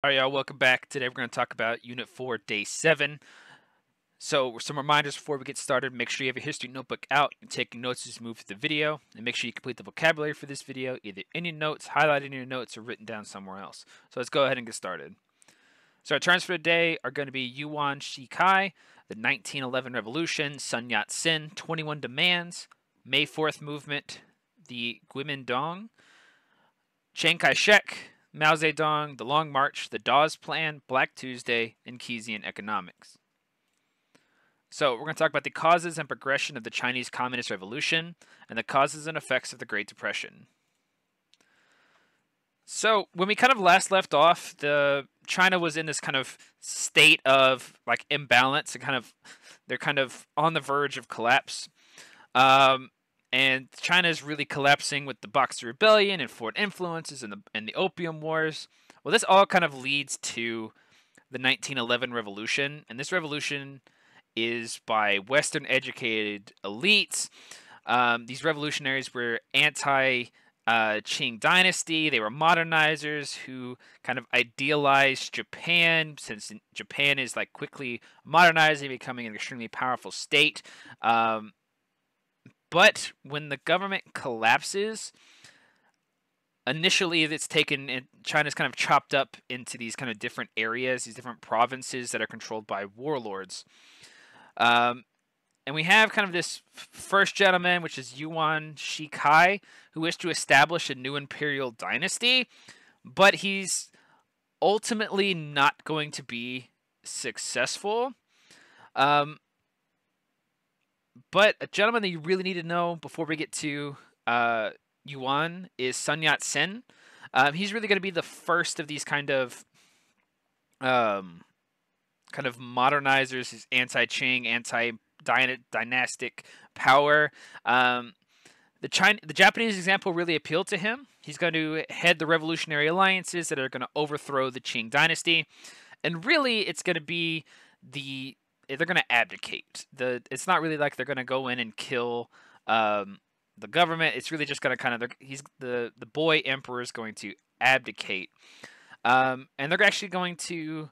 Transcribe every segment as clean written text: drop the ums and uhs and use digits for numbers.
All right, y'all, welcome back. Today we're going to talk about Unit 4, Day 7. So, some reminders before we get started. Make sure you have your history notebook out and taking notes as you move through the video. And make sure you complete the vocabulary for this video, either in your notes, highlighted in your notes, or written down somewhere else. So, let's go ahead and get started. So, our terms for today are going to be Yuan Shikai, the 1911 Revolution, Sun Yat-Sen, 21 Demands, May 4th Movement, the Guomindang, Chiang Kai-shek, Mao Zedong, the Long March, the Dawes Plan, Black Tuesday, and Keynesian Economics. So we're going to talk about the causes and progression of the Chinese Communist Revolution and the causes and effects of the Great Depression. So when we kind of last left off, China was in this kind of state of like imbalance and they're kind of on the verge of collapse. And China is really collapsing with the Boxer Rebellion and foreign influences and the Opium Wars. Well, this all kind of leads to the 1911 revolution, and this revolution is by Western educated elites. These revolutionaries were anti Qing dynasty. They were modernizers who kind of idealized Japan, since Japan is like quickly modernizing, becoming an extremely powerful state. But when the government collapses, initially it's taken, and China's kind of chopped up into these kind of different areas, these different provinces that are controlled by warlords. And we have kind of this first gentleman, which is Yuan Shikai, who wished to establish a new imperial dynasty, but he's ultimately not going to be successful. But a gentleman that you really need to know before we get to Yuan is Sun Yat-sen. He's really going to be the first of these kind of modernizers. He's anti-Qing, anti-dynastic power. The Japanese example really appealed to him. He's going to head the revolutionary alliances that are going to overthrow the Qing dynasty, and really, it's going to be they're going to abdicate. It's not really like they're going to go in and kill the government. It's really just going to the boy emperor is going to abdicate, and they're actually going to.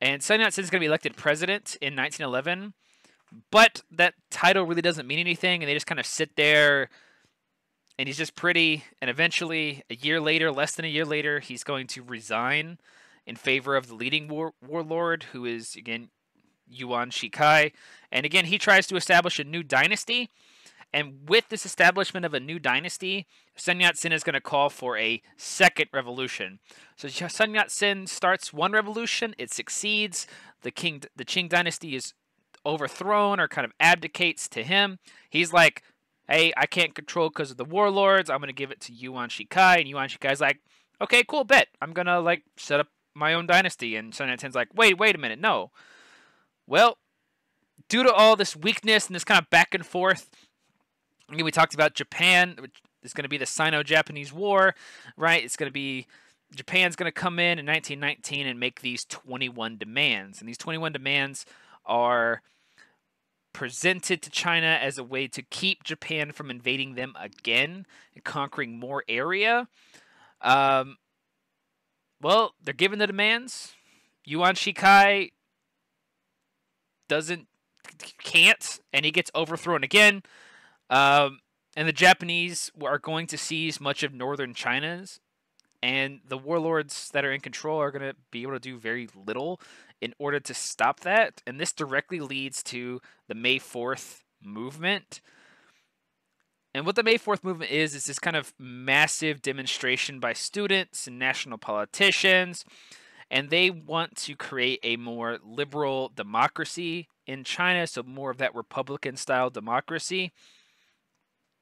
And Sun Yat-sen is going to be elected president in 1911, but that title really doesn't mean anything, and they just kind of sit there, and he's just pretty. And eventually, less than a year later, he's going to resign in favor of the leading warlord, who is, again, Yuan Shikai. And again, he tries to establish a new dynasty. And with this establishment of a new dynasty, Sun Yat-sen is going to call for a second revolution. So Sun Yat-sen starts one revolution, it succeeds, the Qing dynasty is overthrown or kind of abdicates to him. He's like, hey, I can't control because of the warlords, I'm going to give it to Yuan Shikai. And Yuan Shikai's like, okay, cool, bet. I'm going to like set up my own dynasty. And Sun Yat-sen's like, wait a minute, no. Well, due to all this weakness and this kind of back and forth, we talked about Japan, which is going to be the Sino-Japanese War, right? It's going to be Japan's going to come in 1919 and make these 21 demands. And these 21 demands are presented to China as a way to keep Japan from invading them again and conquering more area. Well, they're given the demands. Yuan Shikai can't, and he gets overthrown again. And the Japanese are going to seize much of northern China's, and the warlords that are in control are going to be able to do very little in order to stop that. And this directly leads to the May 4th movement. And what the May 4th movement is this kind of massive demonstration by students and national politicians, and they want to create a more liberal democracy in China, so more of that Republican-style democracy.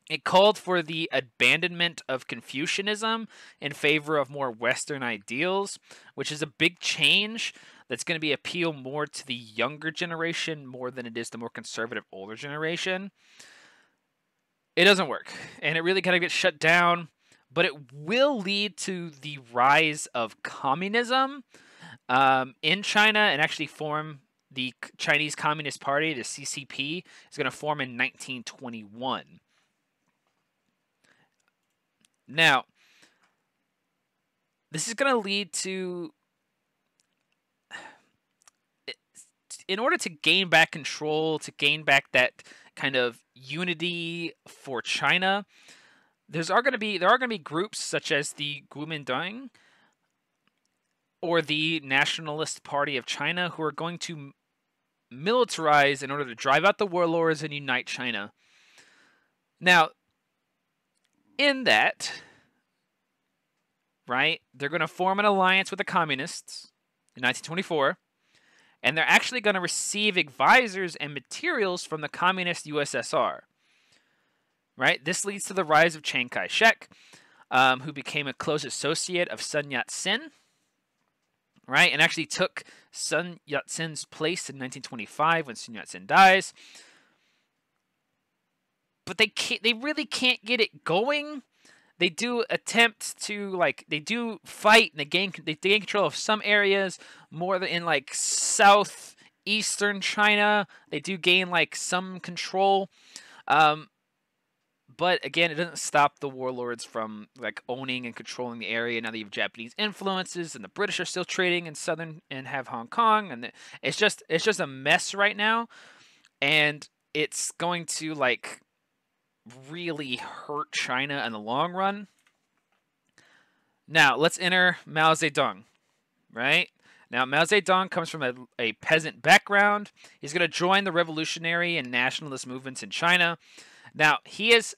It called for the abandonment of Confucianism in favor of more Western ideals, which is a big change that's going to be appeal more to the younger generation more than it is the more conservative older generation. It doesn't work, and it really kind of gets shut down, but it will lead to the rise of communism in China and actually form the Chinese Communist Party, the CCP, is going to form in 1921. Now, this is going to lead to in order to gain back control, to gain back that kind of unity for China, there are going to be groups such as the Guomindang or the Nationalist Party of China who are going to militarize in order to drive out the warlords and unite China. Now, in that, right, they're going to form an alliance with the communists in 1924, and they're actually going to receive advisors and materials from the communist USSR. Right? This leads to the rise of Chiang Kai-shek, who became a close associate of Sun Yat-Sen, right? And actually took Sun Yat-sen's place in 1925 when Sun Yat-sen dies. But they really can't get it going. They do attempt to, they do fight, and they gain control of some areas, more than in southeastern China. They do gain some control. But again, it doesn't stop the warlords from owning and controlling the area. Now that you have Japanese influences, and the British are still trading in southern and have Hong Kong, and it's just a mess right now, and it's going to really hurt China in the long run. Now let's enter Mao Zedong, right? Now Mao Zedong comes from a peasant background. He's going to join the revolutionary and nationalist movements in China. Now he is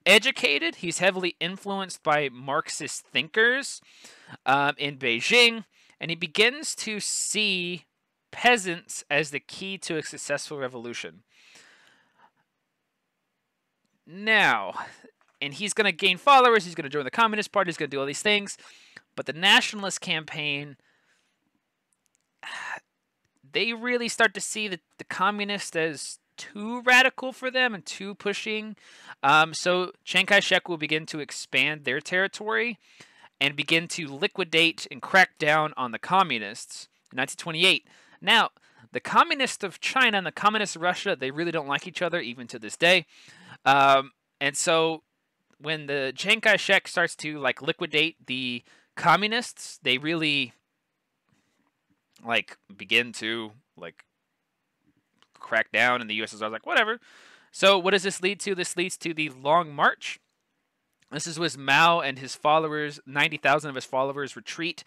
educated. He's heavily influenced by Marxist thinkers in Beijing, and he begins to see peasants as the key to a successful revolution. Now, and he's going to gain followers. He's going to join the Communist Party. He's going to do all these things. But the nationalist campaign, they really start to see the communists as too radical for them and too pushing. So Chiang Kai-shek will begin to expand their territory and begin to liquidate and crack down on the communists in 1928. Now, the communists of China and the communists of Russia, they really don't like each other even to this day. And so when the Chiang Kai-shek starts to liquidate the communists, they really begin to crack down, and the USSR is whatever. So what does this lead to? This leads to the Long March. This is when Mao and his followers, 90,000 of his followers, retreat,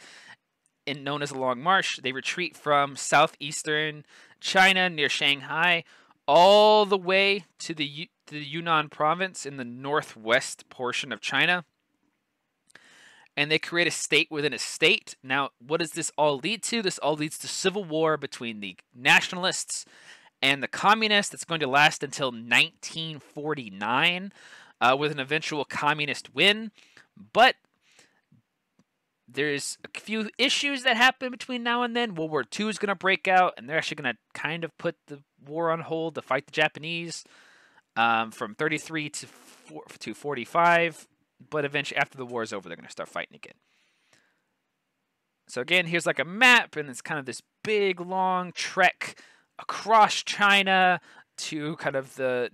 known as the Long March. They retreat from southeastern China near Shanghai all the way to the Yunnan province in the northwest portion of China. And they create a state within a state. Now, what does this all lead to? This all leads to civil war between the nationalists and the communists. That's going to last until 1949 with an eventual communist win. But there's a few issues that happen between now and then. World War II is going to break out, and they're actually going to kind of put the war on hold to fight the Japanese from 33 to 45. But eventually, after the war is over, they're going to start fighting again. So again, here's a map, and it's kind of this big, long trek across China to kind of the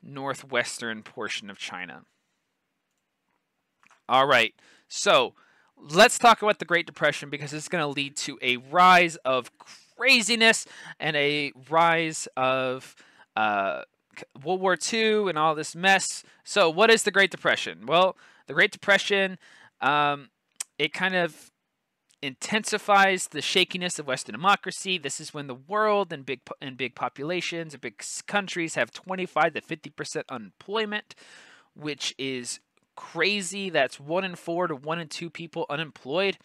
northwestern portion of China. All right, so let's talk about the Great Depression, because it's going to lead to a rise of craziness and a rise of World War II and all this mess. So what is the Great Depression? Well, the Great Depression, it kind of intensifies the shakiness of Western democracy. This is when the world and big populations and big countries have 25 to 50% unemployment, which is crazy. That's 1 in 4 to 1 in 2 people unemployed.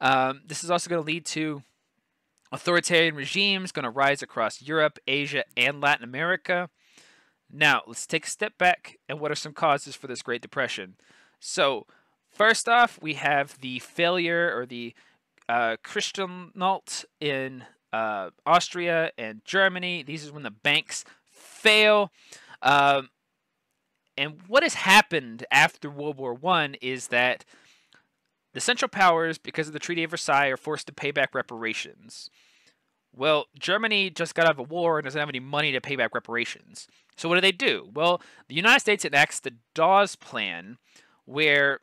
This is also going to lead to authoritarian regimes going to rise across Europe, Asia, and Latin America. Now, let's take a step back, and what are some causes for this Great Depression? So, first off, we have the failure, or the Kristallnacht in Austria and Germany. These are when the banks fail. And what has happened after World War I is that the Central Powers, because of the Treaty of Versailles, are forced to pay back reparations. Well, Germany just got out of a war and doesn't have any money to pay back reparations. So what do? Well, the United States enacts the Dawes Plan, where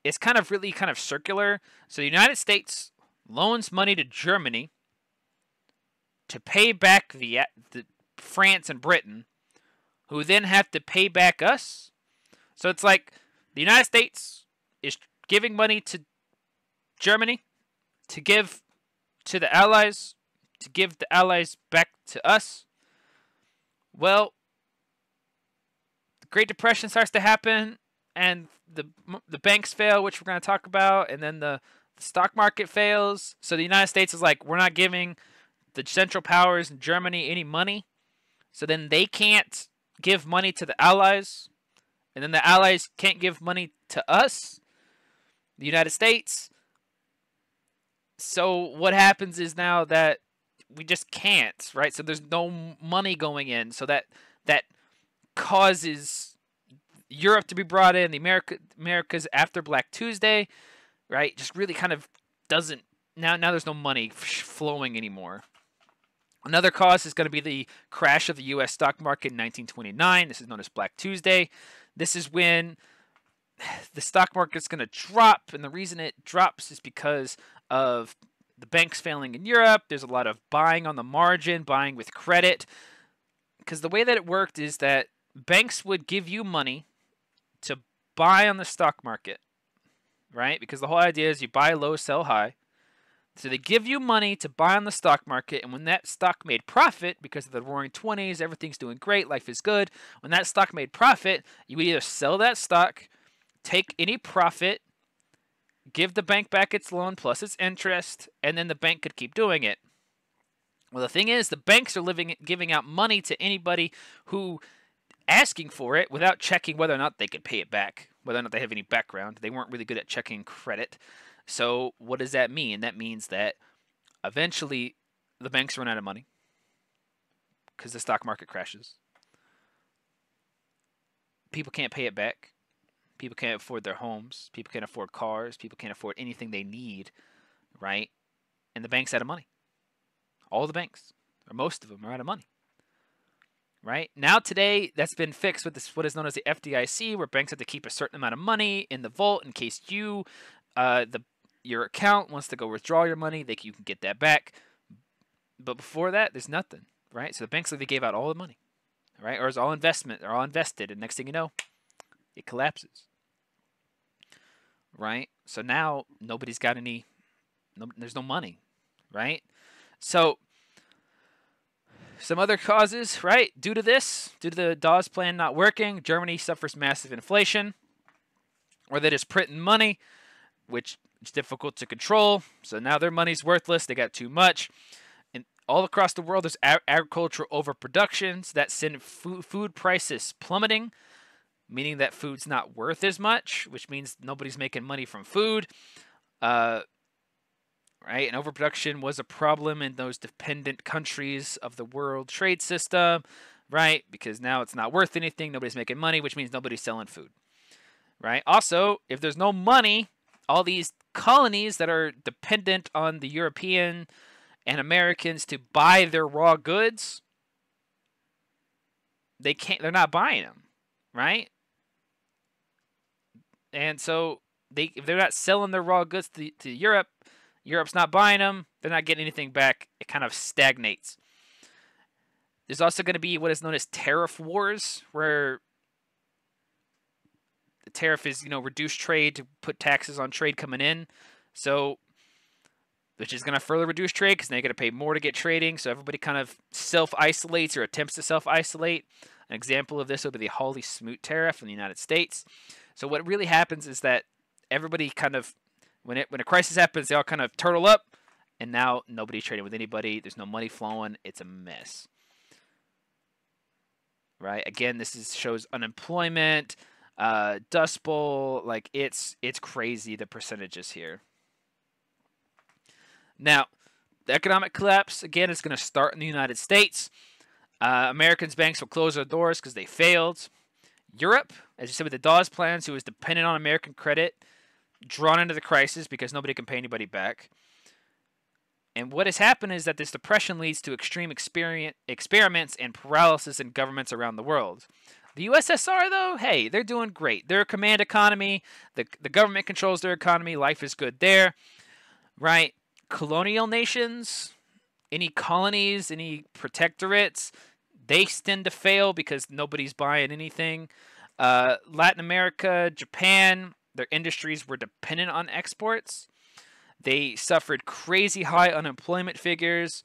it's really kind of circular. So the United States loans money to Germany, to pay back the France and Britain, who then have to pay back us. So it's like the United States is giving money to Germany to give to the Allies, to give the Allies back to us. Well, the Great Depression starts to happen, and the banks fail, which we're going to talk about, and then the stock market fails. So the United States is like, we're not giving the Central Powers in Germany any money. So then they can't give money to the Allies. And then the Allies can't give money to us, the United States. So what happens is now that we just can't, right? So there's no money going in. So that causes Europe to be brought in, the Americas after Black Tuesday, right? Just really kind of doesn't, now there's no money flowing anymore. Another cause is going to be the crash of the U.S. stock market in 1929. This is known as Black Tuesday. This is when the stock market's going to drop, and the reason it drops is because of the banks failing in Europe. There's a lot of buying on the margin, buying with credit. Because the way that it worked is that banks would give you money to buy on the stock market, right? Because the whole idea is you buy low, sell high. So they give you money to buy on the stock market, and when that stock made profit, because of the roaring 20s, everything's doing great, life is good. When that stock made profit, you would either sell that stock, take any profit, give the bank back its loan plus its interest, and then the bank could keep doing it. Well, the thing is, the banks are giving out money to anybody who asking for it without checking whether or not they could pay it back, whether or not they have any background. They weren't really good at checking credit. So what does that mean? That means that eventually the banks run out of money because the stock market crashes. People can't pay it back. People can't afford their homes. People can't afford cars. People can't afford anything they need, right? And the bank's out of money. All the banks, or most of them, are out of money, right? Now today, that's been fixed with this, what is known as the FDIC, where banks have to keep a certain amount of money in the vault in case your account wants to go withdraw your money, you can get that back. But before that, there's nothing, right? So the banks, they gave out all the money, right? Or it's all investment, they're all invested, and next thing you know, it collapses, right? So now nobody's got there's no money, right? So some other causes, right? Due to the Dawes Plan not working, Germany suffers massive inflation, or they just print money, which is difficult to control. So now their money's worthless. They got too much. And all across the world, there's agricultural overproduction. So that sends food prices plummeting, meaning that food's not worth as much, which means nobody's making money from food. Right? And overproduction was a problem in those dependent countries of the world trade system, right? Because now it's not worth anything. Nobody's making money, which means nobody's selling food, right? Also, if there's no money, all these colonies that are dependent on the European and Americans to buy their raw goods, they're not buying them, right? And so if they're not selling their raw goods to Europe, Europe's not buying them, they're not getting anything back. It kind of stagnates. There's also going to be what is known as tariff wars, where the tariff is, reduce trade to put taxes on trade coming in. So, which is going to further reduce trade because they're going to pay more to get trading. So everybody kind of self-isolates or attempts to self-isolate. An example of this would be the Hawley-Smoot tariff in the United States. So what really happens is that everybody kind of, when a crisis happens, they all kind of turtle up, and now nobody's trading with anybody. There's no money flowing. It's a mess, right? Again, this shows unemployment, Dust Bowl. Like it's crazy, the percentages here. Now, the economic collapse again is going to start in the United States. Americans' banks will close their doors because they failed. Europe, as you said with the Dawes Plans, who was dependent on American credit, drawn into the crisis because nobody can pay anybody back. And what has happened is that this depression leads to extreme experiments and paralysis in governments around the world. The USSR, though, hey, they're doing great. They're a command economy. The government controls their economy. Life is good there, right? Colonial nations, any colonies, any protectorates, they tend to fail because nobody's buying anything. Latin America, Japan, their industries were dependent on exports. They suffered crazy high unemployment figures.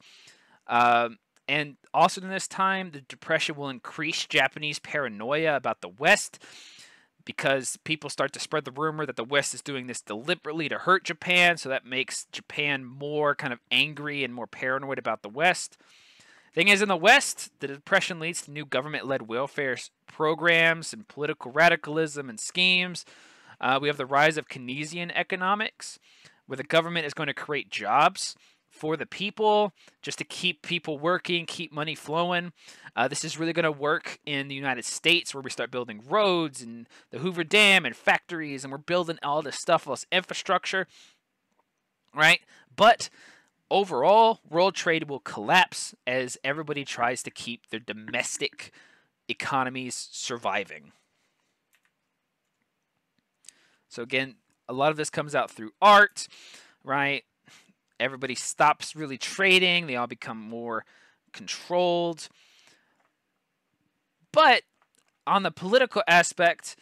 And also in this time, the Depression will increase Japanese paranoia about the West because people start to spread the rumor that the West is doing this deliberately to hurt Japan. So that makes Japan more kind of angry and more paranoid about the West. Thing is, in the West, the Depression leads to new government-led welfare programs and political radicalism and schemes. We have the rise of Keynesian economics, where the government is going to create jobs for the people just to keep people working, keep money flowing. This is really going to work in the United States, where we start building roads and the Hoover Dam and factories, and we're building all this stuff, all this infrastructure, right? But overall, world trade will collapse as everybody tries to keep their domestic economies surviving. So again, a lot of this comes out through art, right? Everybody stops really trading. They all become more controlled. But on the political aspect,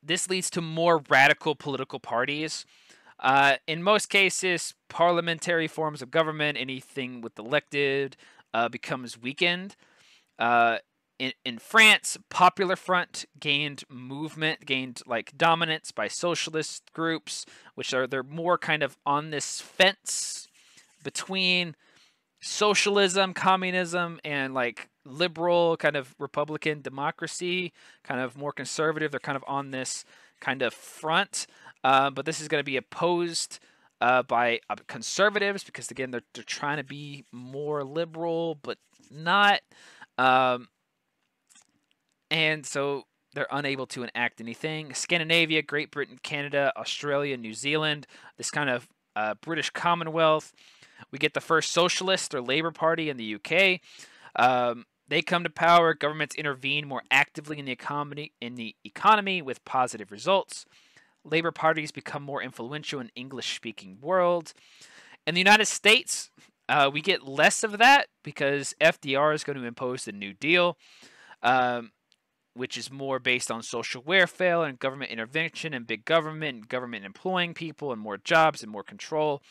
this leads to more radical political parties. In most cases, parliamentary forms of government, anything with elected, becomes weakened. In France, Popular Front gained like dominance by socialist groups, which they're more kind of on this fence between socialism, communism, and like liberal kind of Republican democracy, kind of more conservative. They're kind of on this kind of front, but this is going to be opposed by conservatives because, again, they're trying to be more liberal, but not. And so they're unable to enact anything. Scandinavia, Great Britain, Canada, Australia, New Zealand, this kind of British Commonwealth. We get the first Socialist or Labour Party in the UK. They come to power. Governments intervene more actively in the economy with positive results. Labour parties become more influential in English-speaking world. In the United States, we get less of that because FDR is going to impose the New Deal, which is more based on social welfare and government intervention and big government and government employing people and more jobs and more control.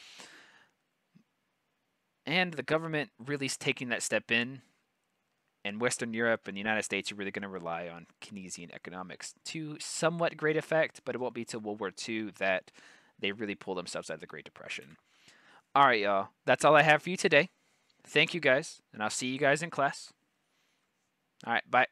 And the government really is taking that step in. And Western Europe and the United States are really going to rely on Keynesian economics to somewhat great effect, but it won't be till World War II that they really pull themselves out of the Great Depression. All right, y'all. That's all I have for you today. Thank you, guys, and I'll see you guys in class. All right, bye.